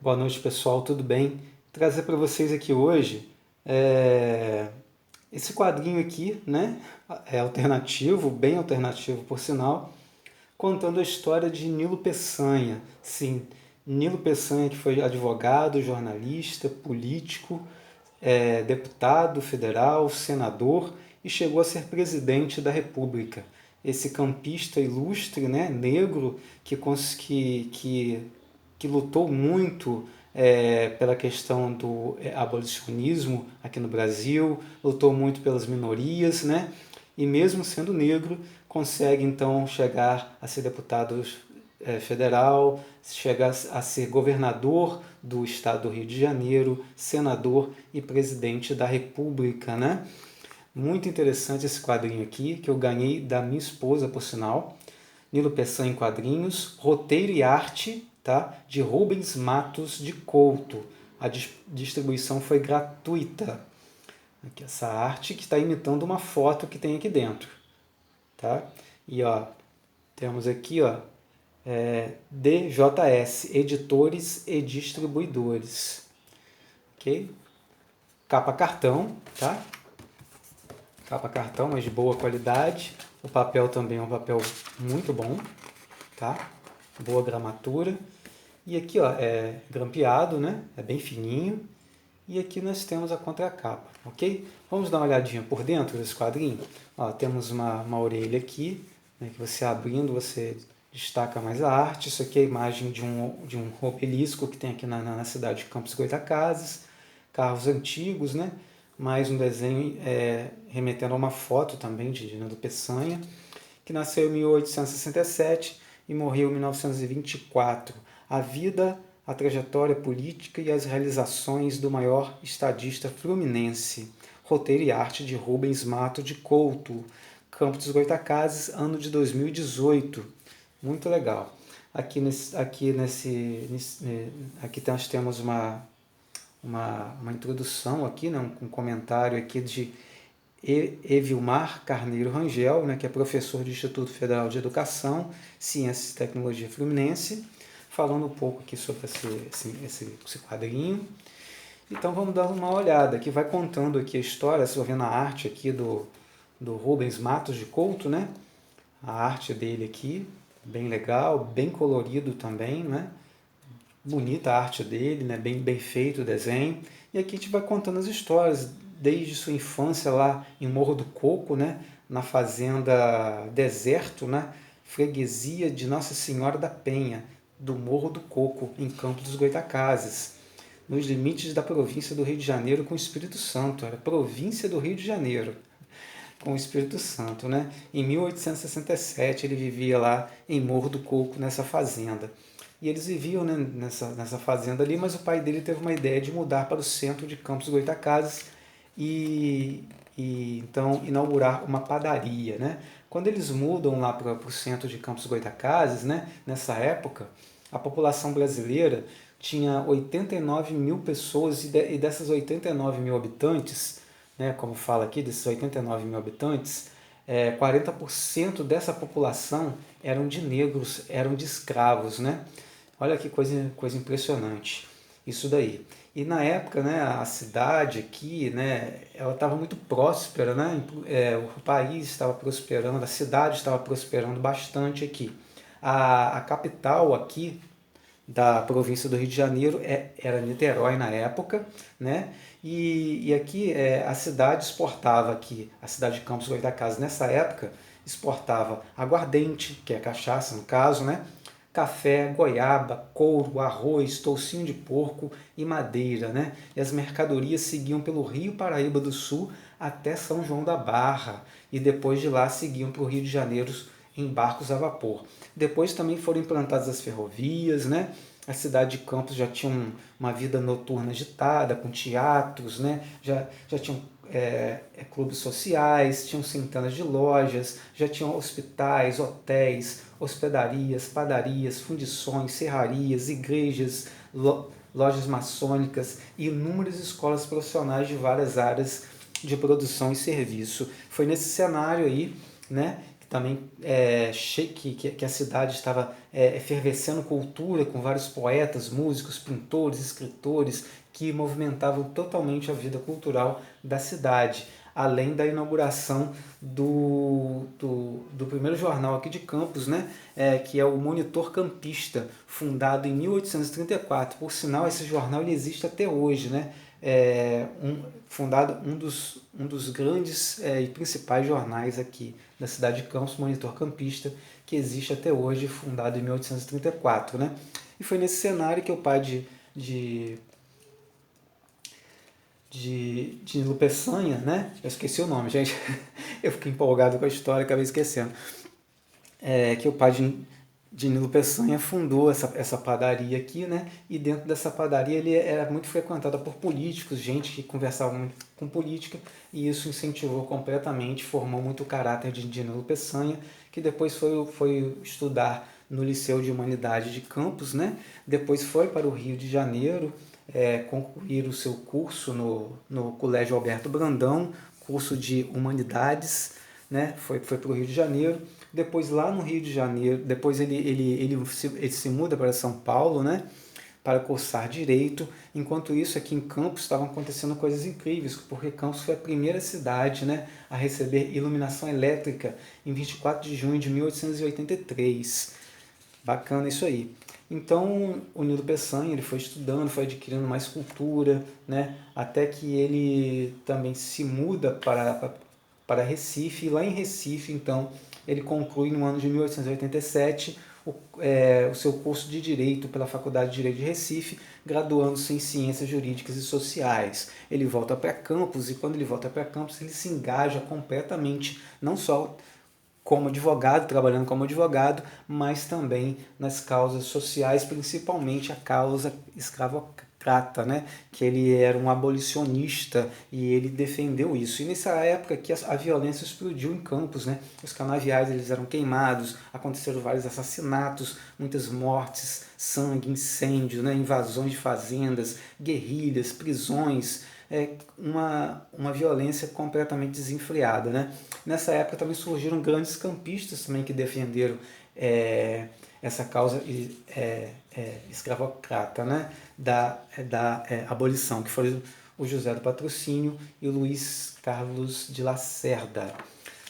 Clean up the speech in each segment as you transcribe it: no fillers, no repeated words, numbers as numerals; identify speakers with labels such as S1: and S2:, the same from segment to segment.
S1: Boa noite, pessoal, tudo bem? Trazer para vocês aqui hoje é, esse quadrinho aqui, né? É alternativo, bem alternativo por sinal, contando a história de Nilo Peçanha. Sim, Nilo Peçanha, que foi advogado, jornalista, político, deputado federal, senador e chegou a ser presidente da República. Esse campista ilustre, né, negro, que lutou muito pela questão do abolicionismo aqui no Brasil, lutou muito pelas minorias, né? E mesmo sendo negro, consegue então chegar a ser deputado federal, chegar a ser governador do estado do Rio de Janeiro, senador e presidente da República, né? Muito interessante esse quadrinho aqui, que eu ganhei da minha esposa, por sinal. Nilo Peçanha em quadrinhos, roteiro e arte, tá? De Rubens Matos de Couto. A distribuição foi gratuita. Aqui, essa arte que está imitando uma foto que tem aqui dentro, tá? E ó, temos aqui ó, DJS, editores e distribuidores, ok? Capa cartão, tá? Capa cartão, mas de boa qualidade. O papel também é um papel muito bom, tá? Boa gramatura. E aqui ó, é grampeado, né? É bem fininho. E aqui nós temos a contracapa, ok? Vamos dar uma olhadinha por dentro desse quadrinho. Ó, temos uma orelha aqui, né, que você abrindo, você destaca mais a arte. Isso aqui é a imagem de um obelisco que tem aqui na cidade de Campos Goytacazes. Carros antigos, né? Mais um desenho remetendo a uma foto também de Nilo Peçanha, que nasceu em 1867 e morreu em 1924. A vida, a trajetória política e as realizações do maior estadista fluminense. Roteiro e arte de Rubens Mato de Couto. Campos dos Goytacazes, ano de 2018. Muito legal. Aqui nós temos uma introdução aqui, né, um comentário aqui de Evilmar Carneiro Rangel, né, que é professor do Instituto Federal de Educação, Ciências e Tecnologia Fluminense, falando um pouco aqui sobre esse quadrinho. Então vamos dar uma olhada, que vai contando aqui a história, você vai vendo a arte aqui do Rubens Matos de Couto, né? A arte dele aqui, bem legal, bem colorido também, né? Bonita a arte dele, né? Bem feito o desenho. E aqui a gente vai contando as histórias, desde sua infância lá em Morro do Coco, né? Na fazenda Deserto, né? Freguesia de Nossa Senhora da Penha, do Morro do Coco, em Campos dos Goytacazes, nos limites da província do Rio de Janeiro com o Espírito Santo. Era província do Rio de Janeiro com o Espírito Santo, né? Em 1867 ele vivia lá em Morro do Coco, nessa fazenda. E eles viviam, né, nessa fazenda ali, mas o pai dele teve uma ideia de mudar para o centro de Campos dos Goytacazes e então inaugurar uma padaria, né? Quando eles mudam lá para o centro de Campos dos Goytacazes, né, nessa época, a população brasileira tinha 89 mil pessoas e dessas 89 mil habitantes, né, como fala aqui, desses 89 mil habitantes, 40% dessa população eram de negros, eram de escravos, né? Olha que coisa impressionante isso daí. E na época, né, a cidade aqui, né, ela estava muito próspera, né? O país estava prosperando, a cidade estava prosperando bastante aqui. A capital aqui da província do Rio de Janeiro era Niterói na época, né? E aqui a cidade exportava aqui, a cidade de Campos Goytacazes nessa época exportava aguardente, que é cachaça no caso, né? Café, goiaba, couro, arroz, toucinho de porco e madeira, né? E as mercadorias seguiam pelo Rio Paraíba do Sul até São João da Barra e depois de lá seguiam para o Rio de Janeiro em barcos a vapor. Depois também foram implantadas as ferrovias, né? A cidade de Campos já tinha uma vida noturna agitada, com teatros, né? Já tinham clubes sociais, tinham centenas de lojas, já tinham hospitais, hotéis, hospedarias, padarias, fundições, serrarias, igrejas, lojas maçônicas e inúmeras escolas profissionais de várias áreas de produção e serviço. Foi nesse cenário aí, né, também que a cidade estava efervescendo cultura, com vários poetas, músicos, pintores, escritores, que movimentavam totalmente a vida cultural da cidade, além da inauguração do primeiro jornal aqui de Campos, né, que é o Monitor Campista, fundado em 1834. Por sinal, esse jornal ele existe até hoje, né? Fundado um dos grandes e principais jornais aqui da cidade de Campos, Monitor Campista, que existe até hoje, fundado em 1834. Né? E foi nesse cenário que o pai de Nilo Peçanha, né? Eu esqueci o nome, gente. Eu fiquei empolgado com a história e acabei esquecendo. Que o pai de Nilo Peçanha fundou essa padaria aqui, né? E dentro dessa padaria ele era muito frequentada por políticos, gente que conversava muito com política, e isso incentivou completamente, formou muito o caráter de Nilo Peçanha, que depois foi estudar no Liceu de Humanidade de Campos, né? Depois foi para o Rio de Janeiro, concluir o seu curso no Colégio Alberto Brandão, curso de Humanidades, né? Foi para o Rio de Janeiro. Depois lá no Rio de Janeiro, depois ele se muda para São Paulo, né? Para cursar Direito. Enquanto isso, aqui em Campos estavam acontecendo coisas incríveis, porque Campos foi a primeira cidade, né, a receber iluminação elétrica em 24 de junho de 1883. Bacana isso aí. Então, o Nilo Peçanha ele foi estudando, foi adquirindo mais cultura, né, até que ele também se muda para Recife, e lá em Recife, então, ele conclui no ano de 1887 o seu curso de Direito pela Faculdade de Direito de Recife, graduando-se em Ciências Jurídicas e Sociais. Ele volta para Campos, e quando ele volta para Campos, ele se engaja completamente, não só como advogado, trabalhando como advogado, mas também nas causas sociais, principalmente a causa escravocrata, né? Que ele era um abolicionista e ele defendeu isso. E nessa época que a violência explodiu em Campos, né? Os canaviais eles eram queimados, aconteceram vários assassinatos, muitas mortes, sangue, incêndio, né? Invasões de fazendas, guerrilhas, prisões, uma violência completamente desenfreada, né? Nessa época também surgiram grandes campistas também que defenderam essa causa escravocrata, né? da abolição, que foi o José do Patrocínio e o Luiz Carlos de Lacerda,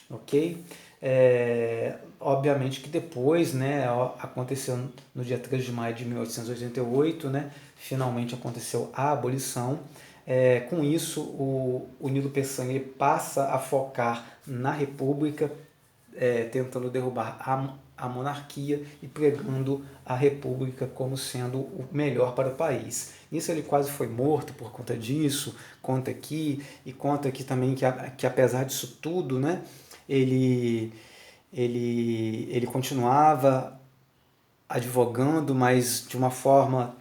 S1: ok? Obviamente que depois, né, aconteceu no dia 3 de maio de 1888, né, finalmente aconteceu a abolição. Com isso, o Nilo Peçanha ele passa a focar na República, tentando derrubar a monarquia e pregando a República como sendo o melhor para o país. Nisso ele quase foi morto por conta disso, conta aqui também que apesar disso tudo, né, ele continuava advogando, mas de uma forma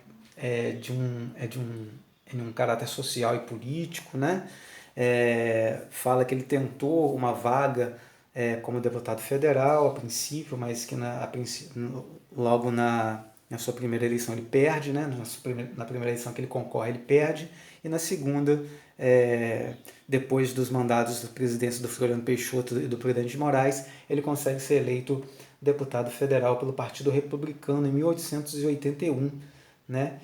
S1: de um caráter social e político, né? Fala que ele tentou uma vaga como deputado federal a princípio, mas que logo na sua primeira eleição ele perde, né? Na primeira eleição que ele concorre ele perde, e na segunda, depois dos mandados da presidência do Floriano Peixoto e do Prudente de Moraes, ele consegue ser eleito deputado federal pelo Partido Republicano em 1881, né?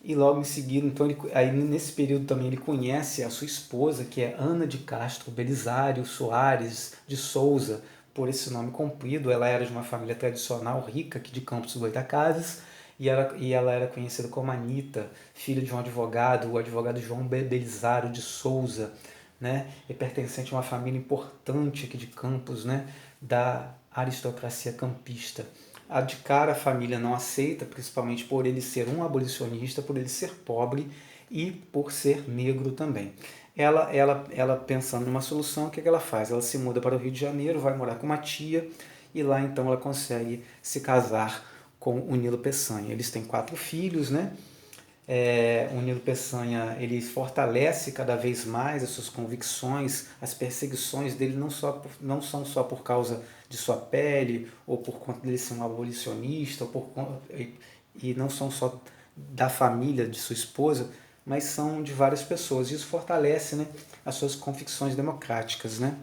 S1: E logo em seguida, então aí nesse período também ele conhece a sua esposa, que é Ana de Castro Belisário Soares de Souza, por esse nome comprido. Ela era de uma família tradicional rica aqui de Campos dos Goytacazes, e ela era conhecida como Anita, filha de um advogado, o advogado João Belisário de Souza, né? E pertencente a uma família importante aqui de Campos, né? Da aristocracia campista. De cara a família não aceita, principalmente por ele ser um abolicionista, por ele ser pobre e por ser negro também. Ela pensando numa solução, o que ela faz? Ela se muda para o Rio de Janeiro, vai morar com uma tia, e lá então ela consegue se casar com o Nilo Peçanha. Eles têm 4 filhos, né? O Nilo Peçanha ele fortalece cada vez mais as suas convicções. As perseguições dele não são só por causa de sua pele, ou por conta dele ser um abolicionista, e não são só da família de sua esposa, mas são de várias pessoas. Isso fortalece, né, as suas convicções democráticas, né?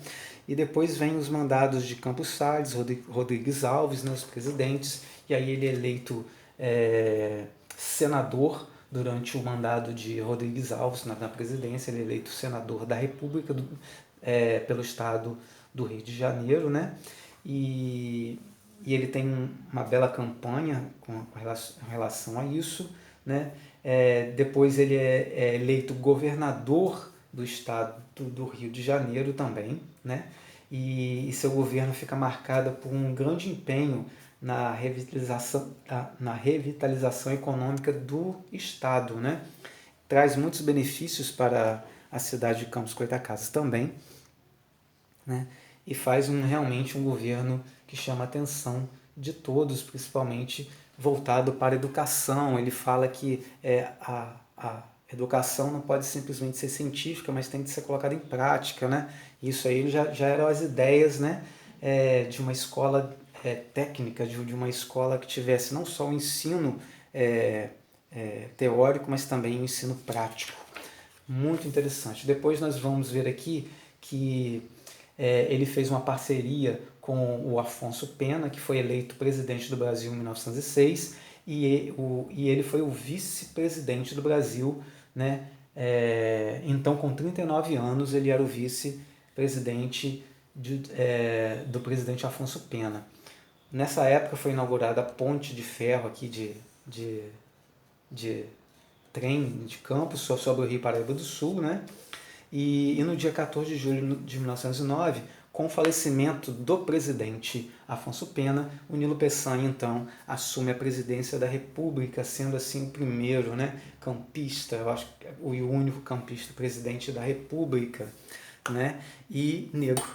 S1: E depois vem os mandados de Campos Salles, Rodrigues Alves, né, os presidentes, e aí ele é eleito senador durante o mandado de Rodrigues Alves na presidência, ele é eleito senador da República pelo estado do Rio de Janeiro, né? E ele tem uma bela campanha com relação a isso, né? Depois ele é eleito governador do estado do Rio de Janeiro também, né? E seu governo fica marcado por um grande empenho na revitalização econômica do estado, né? Traz muitos benefícios para a cidade de Campos Goytacazes também, né? E faz realmente um governo que chama a atenção de todos, principalmente voltado para a educação. Ele fala que a educação não pode simplesmente ser científica, mas tem que ser colocada em prática, né? Isso aí já eram as ideias, né? De uma escola técnica, de uma escola que tivesse não só o ensino teórico, mas também o ensino prático. Muito interessante. Depois nós vamos ver aqui que ele fez uma parceria com o Afonso Pena, que foi eleito presidente do Brasil em 1906, e ele foi o vice-presidente do Brasil, né? Então, com 39 anos, ele era o vice-presidente do presidente Afonso Pena. Nessa época foi inaugurada a ponte de ferro aqui de trem de Campos sobre o Rio Paraíba do Sul, né? E no dia 14 de julho de 1909, com o falecimento do presidente Afonso Pena, o Nilo Peçanha, então, assume a presidência da República, sendo assim o primeiro, né, campista, eu acho que o único campista presidente da República, né, e negro.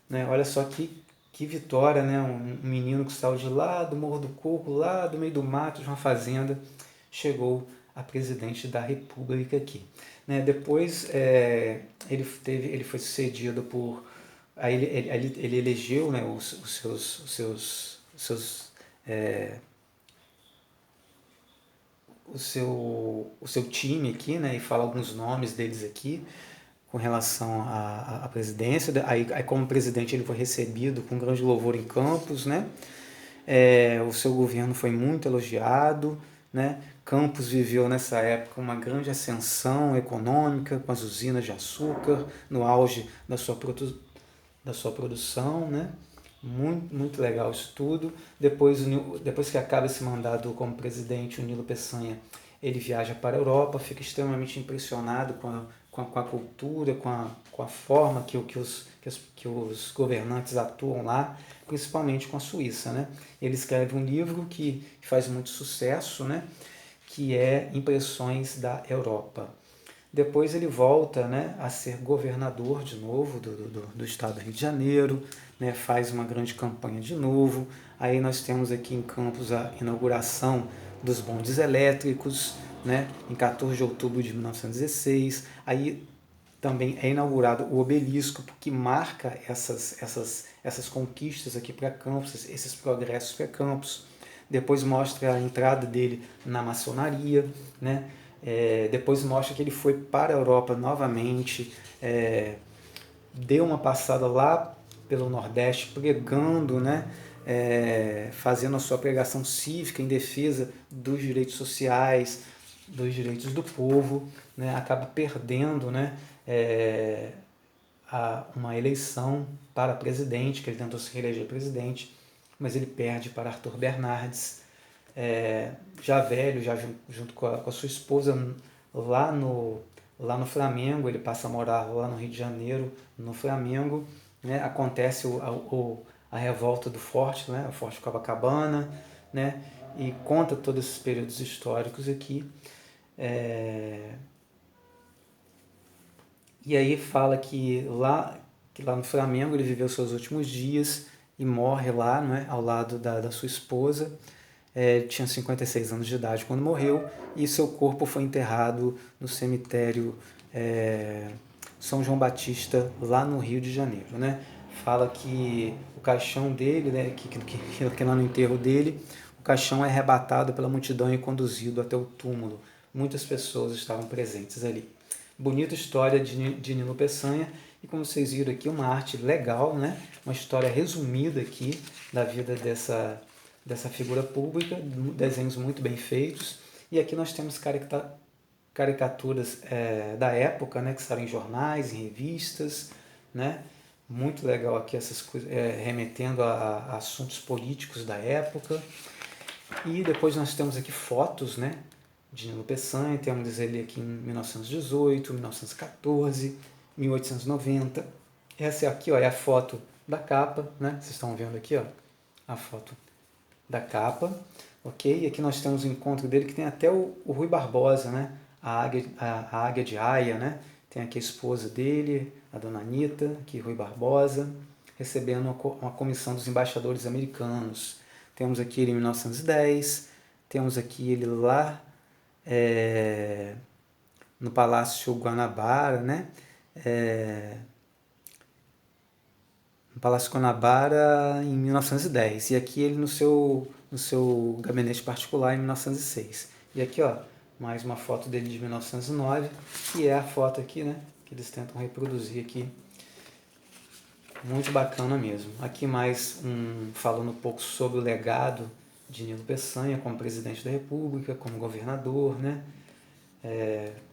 S1: Né? Olha só que vitória, né? Um menino que saiu de lá do Morro do Coco, lá do meio do mato, de uma fazenda, chegou a presidente da República aqui. Né? Depois ele foi sucedido por... Aí ele elegeu, né, o seu time aqui, né, e fala alguns nomes deles aqui com relação à presidência. Aí, como presidente, ele foi recebido com grande louvor em Campos, né? O seu governo foi muito elogiado, né? Campos viveu nessa época uma grande ascensão econômica, com as usinas de açúcar no auge da sua produção, né? Muito, muito legal isso tudo. Depois que acaba esse mandato como presidente, o Nilo Peçanha, ele viaja para a Europa, fica extremamente impressionado com a cultura, com a forma que os governantes atuam lá, principalmente com a Suíça, né? Ele escreve um livro que faz muito sucesso, né? Que é Impressões da Europa. Depois ele volta, né, a ser governador de novo do estado do Rio de Janeiro, né, faz uma grande campanha de novo. Aí nós temos aqui em Campos a inauguração dos bondes elétricos, né, em 14 de outubro de 1916. Aí também é inaugurado o obelisco, que marca essas conquistas aqui para Campos, esses progressos para Campos. Depois mostra a entrada dele na maçonaria, né? Depois mostra que ele foi para a Europa novamente, deu uma passada lá pelo Nordeste pregando, né? Fazendo a sua pregação cívica em defesa dos direitos sociais, dos direitos do povo, né? Acaba perdendo, né? Uma eleição para presidente, que ele tentou se reeleger presidente, mas ele perde para Arthur Bernardes, já velho, já junto com a sua esposa, lá no Flamengo. Ele passa a morar lá no Rio de Janeiro, no Flamengo, né? Acontece a revolta do Forte, né? O Forte de Copacabana, né? E conta todos esses períodos históricos aqui. E aí fala que lá no Flamengo ele viveu seus últimos dias e morre lá, né, ao lado da sua esposa. Tinha 56 anos de idade quando morreu, e seu corpo foi enterrado no cemitério São João Batista, lá no Rio de Janeiro. Né? Fala que o caixão dele, né, que lá no enterro dele, o caixão é arrebatado pela multidão e conduzido até o túmulo. Muitas pessoas estavam presentes ali. bonita história de Nilo Peçanha, e como vocês viram aqui, uma arte legal, né? Uma história resumida aqui da vida dessa figura pública, desenhos muito bem feitos. E aqui nós temos caricaturas da época, né? Que saíram em jornais, em revistas, né? Muito legal aqui essas coisas, remetendo a assuntos políticos da época. E depois nós temos aqui fotos, né? De Nilo Peçanha, temos ele aqui em 1918, 1914, 1890. Essa aqui, ó, é a foto da capa, né? Vocês estão vendo aqui, ó, a foto da capa, ok? E aqui nós temos o encontro dele, que tem até o Rui Barbosa, né? A águia de Aia, né? Tem aqui a esposa dele, a dona Anitta, aqui Rui Barbosa, recebendo uma comissão dos embaixadores americanos. Temos aqui ele em 1910, temos aqui ele lá no Palácio Guanabara, né? No Palácio Guanabara em 1910. E aqui ele no seu gabinete particular em 1906. E aqui, ó, mais uma foto dele de 1909, que é a foto aqui, né? Que eles tentam reproduzir aqui. Muito bacana mesmo. Aqui mais falando um pouco sobre o legado de Nilo Peçanha como presidente da República, como governador, né?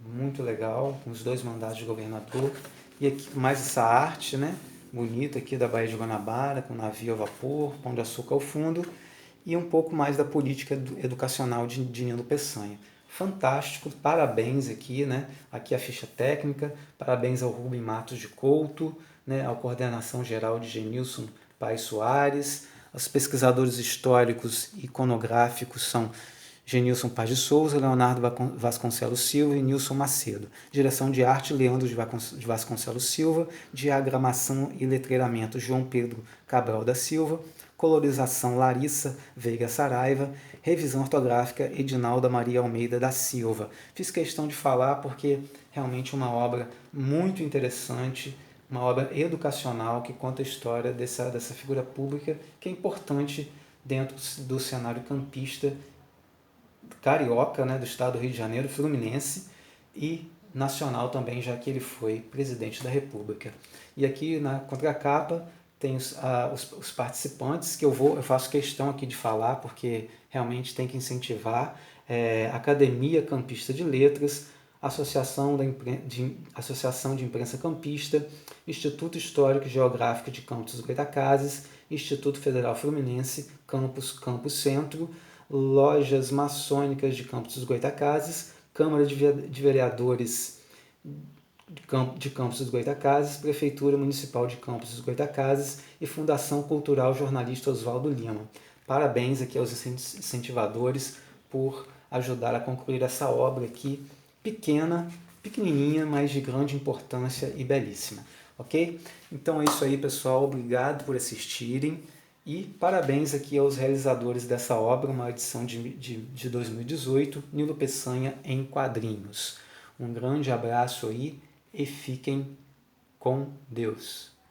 S1: Muito legal, com os 2 mandatos de governador. E aqui mais essa arte, né? Bonita aqui da Baía de Guanabara, com navio a vapor, pão de açúcar ao fundo, e um pouco mais da política educacional de Nilo Peçanha. Fantástico, parabéns aqui, né? Aqui a ficha técnica, parabéns ao Rubem Matos de Couto, né? À coordenação geral de Genilson Paes Soares. Os pesquisadores históricos e iconográficos são Genilson Paz de Souza, Leonardo Vasconcelos Silva e Nilson Macedo. Direção de arte, Leandro de Vasconcelos Silva. Diagramação e letreiramento, João Pedro Cabral da Silva. Colorização, Larissa Veiga Saraiva. Revisão ortográfica, Edinalda Maria Almeida da Silva. Fiz questão de falar porque realmente uma obra muito interessante, uma obra educacional que conta a história dessa figura pública que é importante dentro do cenário campista carioca, né, do estado do Rio de Janeiro, fluminense e nacional também, já que ele foi presidente da República. E aqui na contracapa tem os participantes, que eu faço questão aqui de falar, porque realmente tem que incentivar, Academia Campista de Letras, Associação de Imprensa Campista, Instituto Histórico e Geográfico de Campos dos Goytacazes, Instituto Federal Fluminense, Campus Centro, Lojas Maçônicas de Campos dos Goytacazes, Câmara de Vereadores de Campos dos Goytacazes, Prefeitura Municipal de Campos dos Goytacazes e Fundação Cultural Jornalista Oswaldo Lima. Parabéns aqui aos incentivadores por ajudar a concluir essa obra aqui, pequenininha, mas de grande importância e belíssima. Ok? Então é isso aí, pessoal. Obrigado por assistirem. E parabéns aqui aos realizadores dessa obra, uma edição de 2018, Nilo Peçanha em quadrinhos. Um grande abraço aí e fiquem com Deus.